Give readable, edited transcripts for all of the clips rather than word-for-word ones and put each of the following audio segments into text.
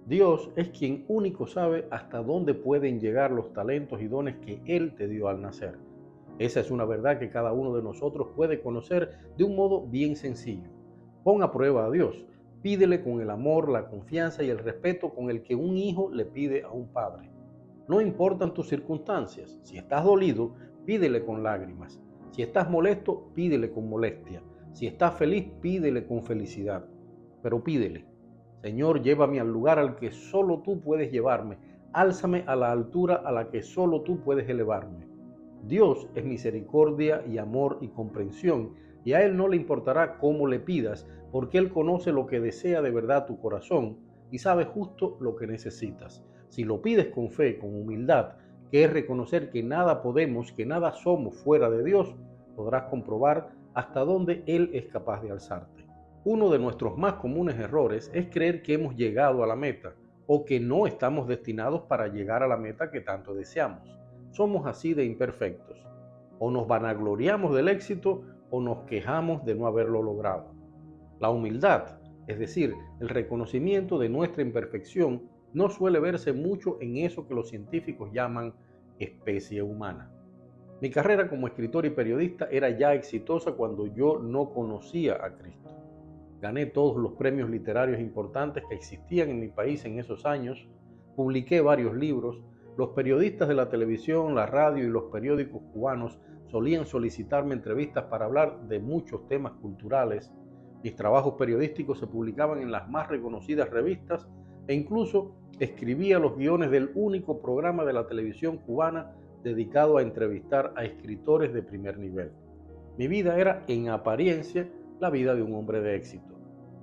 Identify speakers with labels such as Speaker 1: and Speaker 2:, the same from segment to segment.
Speaker 1: Dios es quien único sabe hasta dónde pueden llegar los talentos y dones que Él te dio al nacer. Esa es una verdad que cada uno de nosotros puede conocer de un modo bien sencillo. Pon a prueba a Dios. Pídele con el amor, la confianza y el respeto con el que un hijo le pide a un padre. No importan tus circunstancias. Si estás dolido, pídele con lágrimas. Si estás molesto, pídele con molestia. Si estás feliz, pídele con felicidad. Pero pídele: Señor, llévame al lugar al que solo tú puedes llevarme. Álzame a la altura a la que solo tú puedes elevarme. Dios es misericordia y amor y comprensión, y a Él no le importará cómo le pidas, porque Él conoce lo que desea de verdad tu corazón y sabe justo lo que necesitas. Si lo pides con fe, con humildad, que es reconocer que nada podemos, que nada somos fuera de Dios, podrás comprobar hasta dónde Él es capaz de alzarte. Uno de nuestros más comunes errores es creer que hemos llegado a la meta o que no estamos destinados para llegar a la meta que tanto deseamos. Somos así de imperfectos. O nos vanagloriamos del éxito o nos quejamos de no haberlo logrado. La humildad, es decir, el reconocimiento de nuestra imperfección, no suele verse mucho en eso que los científicos llaman especie humana. Mi carrera como escritor y periodista era ya exitosa cuando yo no conocía a Cristo. Gané todos los premios literarios importantes que existían en mi país en esos años, publiqué varios libros, los periodistas de la televisión, la radio y los periódicos cubanos solían solicitarme entrevistas para hablar de muchos temas culturales. Mis trabajos periodísticos se publicaban en las más reconocidas revistas e incluso escribía los guiones del único programa de la televisión cubana dedicado a entrevistar a escritores de primer nivel. Mi vida era, en apariencia, la vida de un hombre de éxito,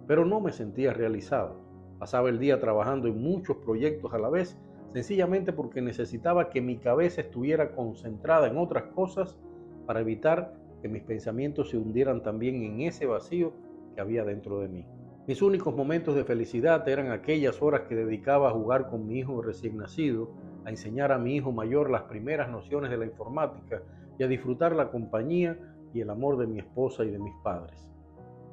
Speaker 1: pero no me sentía realizado. Pasaba el día trabajando en muchos proyectos a la vez, sencillamente porque necesitaba que mi cabeza estuviera concentrada en otras cosas para evitar que mis pensamientos se hundieran también en ese vacío que había dentro de mí. Mis únicos momentos de felicidad eran aquellas horas que dedicaba a jugar con mi hijo recién nacido, a enseñar a mi hijo mayor las primeras nociones de la informática y a disfrutar la compañía y el amor de mi esposa y de mis padres.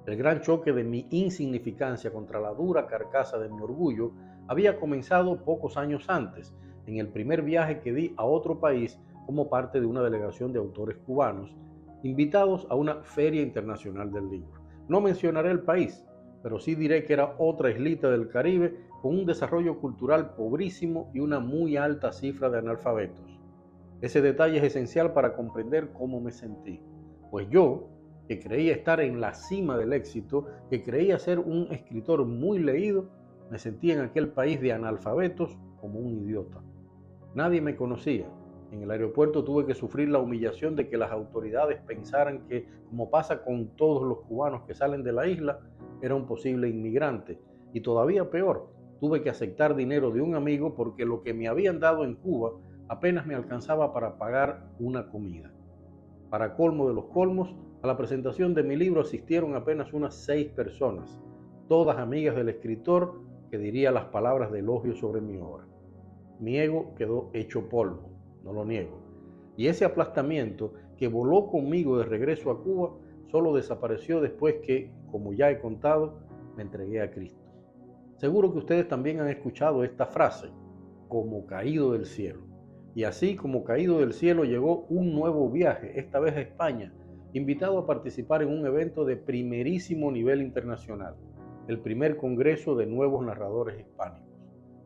Speaker 1: El gran choque de mi insignificancia contra la dura carcasa de mi orgullo había comenzado pocos años antes, en el primer viaje que di a otro país como parte de una delegación de autores cubanos, invitados a una feria internacional del libro. No mencionaré el país, pero sí diré que era otra islita del Caribe con un desarrollo cultural pobrísimo y una muy alta cifra de analfabetos. Ese detalle es esencial para comprender cómo me sentí, pues yo, que creía estar en la cima del éxito, que creía ser un escritor muy leído, me sentía en aquel país de analfabetos como un idiota. Nadie me conocía. En el aeropuerto tuve que sufrir la humillación de que las autoridades pensaran que, como pasa con todos los cubanos que salen de la isla, era un posible inmigrante. Y todavía peor, tuve que aceptar dinero de un amigo porque lo que me habían dado en Cuba apenas me alcanzaba para pagar una comida. Para colmo de los colmos, a la presentación de mi libro asistieron apenas unas 6 personas, todas amigas del escritor que diría las palabras de elogio sobre mi obra. Mi ego quedó hecho polvo, no lo niego, y ese aplastamiento que voló conmigo de regreso a Cuba solo desapareció después que, como ya he contado, me entregué a Cristo. Seguro que ustedes también han escuchado esta frase: como caído del cielo. Y así como caído del cielo llegó un nuevo viaje, esta vez a España, invitado a participar en un evento de primerísimo nivel internacional, el primer Congreso de Nuevos Narradores Hispánicos,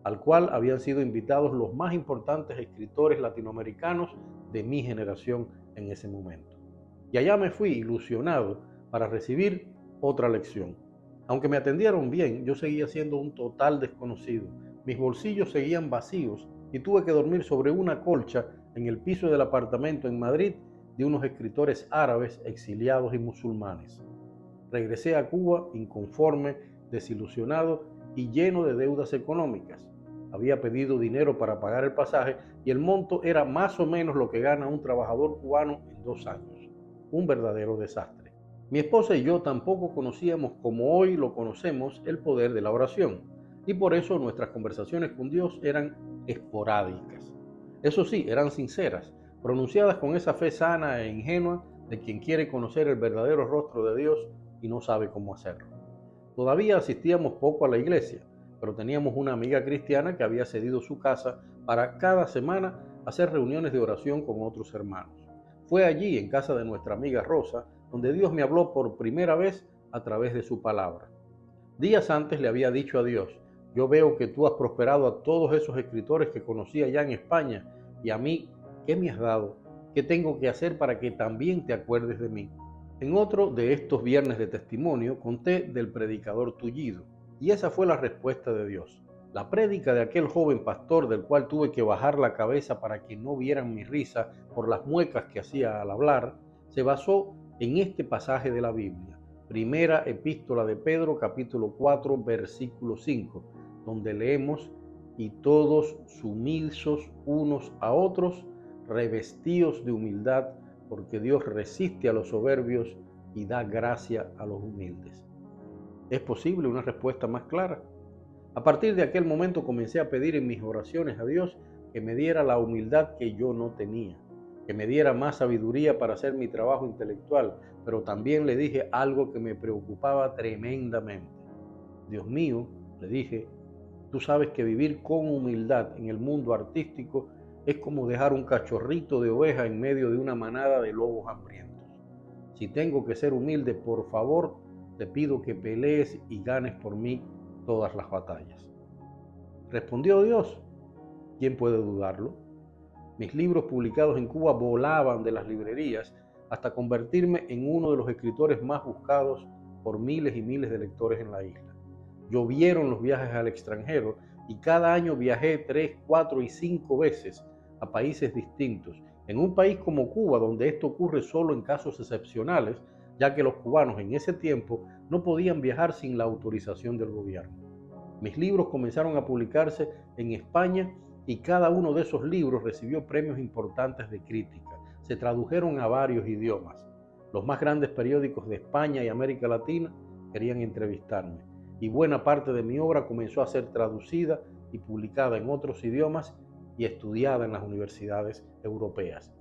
Speaker 1: al cual habían sido invitados los más importantes escritores latinoamericanos de mi generación en ese momento. Y allá me fui ilusionado para recibir otra lección. Aunque me atendieron bien, yo seguía siendo un total desconocido. Mis bolsillos seguían vacíos y tuve que dormir sobre una colcha en el piso del apartamento en Madrid de unos escritores árabes exiliados y musulmanes. Regresé a Cuba inconforme, desilusionado y lleno de deudas económicas. Había pedido dinero para pagar el pasaje y el monto era más o menos lo que gana un trabajador cubano en 2 años. Un verdadero desastre. Mi esposa y yo tampoco conocíamos, como hoy lo conocemos, el poder de la oración, y por eso nuestras conversaciones con Dios eran esporádicas. Eso sí, eran sinceras, pronunciadas con esa fe sana e ingenua de quien quiere conocer el verdadero rostro de Dios y no sabe cómo hacerlo. Todavía asistíamos poco a la iglesia, pero teníamos una amiga cristiana que había cedido su casa para cada semana hacer reuniones de oración con otros hermanos. Fue allí, en casa de nuestra amiga Rosa, donde Dios me habló por primera vez a través de su palabra. Días antes le había dicho a Dios: yo veo que tú has prosperado a todos esos escritores que conocí allá en España, y a mí, ¿qué me has dado? ¿Qué tengo que hacer para que también te acuerdes de mí? En otro de estos viernes de testimonio conté del predicador tullido, y esa fue la respuesta de Dios. La prédica de aquel joven pastor, del cual tuve que bajar la cabeza para que no vieran mi risa por las muecas que hacía al hablar, se basó en este pasaje de la Biblia, primera epístola de Pedro, capítulo 4, versículo 5, donde leemos: y todos sumisos unos a otros, revestidos de humildad, porque Dios resiste a los soberbios y da gracia a los humildes. ¿Es posible una respuesta más clara? A partir de aquel momento comencé a pedir en mis oraciones a Dios que me diera la humildad que yo no tenía, que me diera más sabiduría para hacer mi trabajo intelectual, pero también le dije algo que me preocupaba tremendamente. Dios mío, le dije, tú sabes que vivir con humildad en el mundo artístico es como dejar un cachorrito de oveja en medio de una manada de lobos hambrientos. Si tengo que ser humilde, por favor, te pido que pelees y ganes por mí todas las batallas. Respondió Dios. ¿Quién puede dudarlo? Mis libros publicados en Cuba volaban de las librerías hasta convertirme en uno de los escritores más buscados por miles y miles de lectores en la isla. Llovieron los viajes al extranjero y cada año viajé 3, 4 y 5 veces a países distintos. En un país como Cuba, donde esto ocurre solo en casos excepcionales, ya que los cubanos en ese tiempo no podían viajar sin la autorización del gobierno. Mis libros comenzaron a publicarse en España y cada uno de esos libros recibió premios importantes de crítica. Se tradujeron a varios idiomas. Los más grandes periódicos de España y América Latina querían entrevistarme, y buena parte de mi obra comenzó a ser traducida y publicada en otros idiomas y estudiada en las universidades europeas.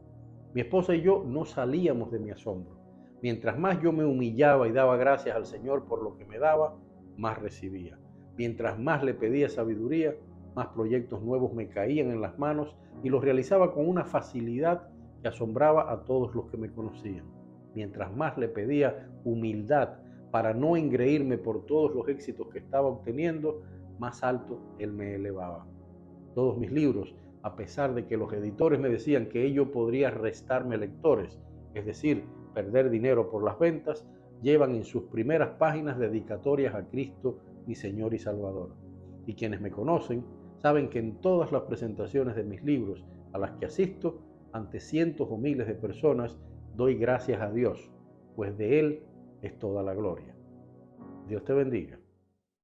Speaker 1: Mi esposa y yo no salíamos de mi asombro. Mientras más yo me humillaba y daba gracias al Señor por lo que me daba, más recibía. Mientras más le pedía sabiduría, más proyectos nuevos me caían en las manos y los realizaba con una facilidad que asombraba a todos los que me conocían. Mientras más le pedía humildad para no engreírme por todos los éxitos que estaba obteniendo, más alto Él me elevaba. Todos mis libros, a pesar de que los editores me decían que ello podría restarme lectores, es decir, perder dinero por las ventas, llevan en sus primeras páginas dedicatorias a Cristo, mi Señor y Salvador. Y quienes me conocen saben que en todas las presentaciones de mis libros a las que asisto, ante cientos o miles de personas, doy gracias a Dios, pues de Él es toda la gloria. Dios te bendiga.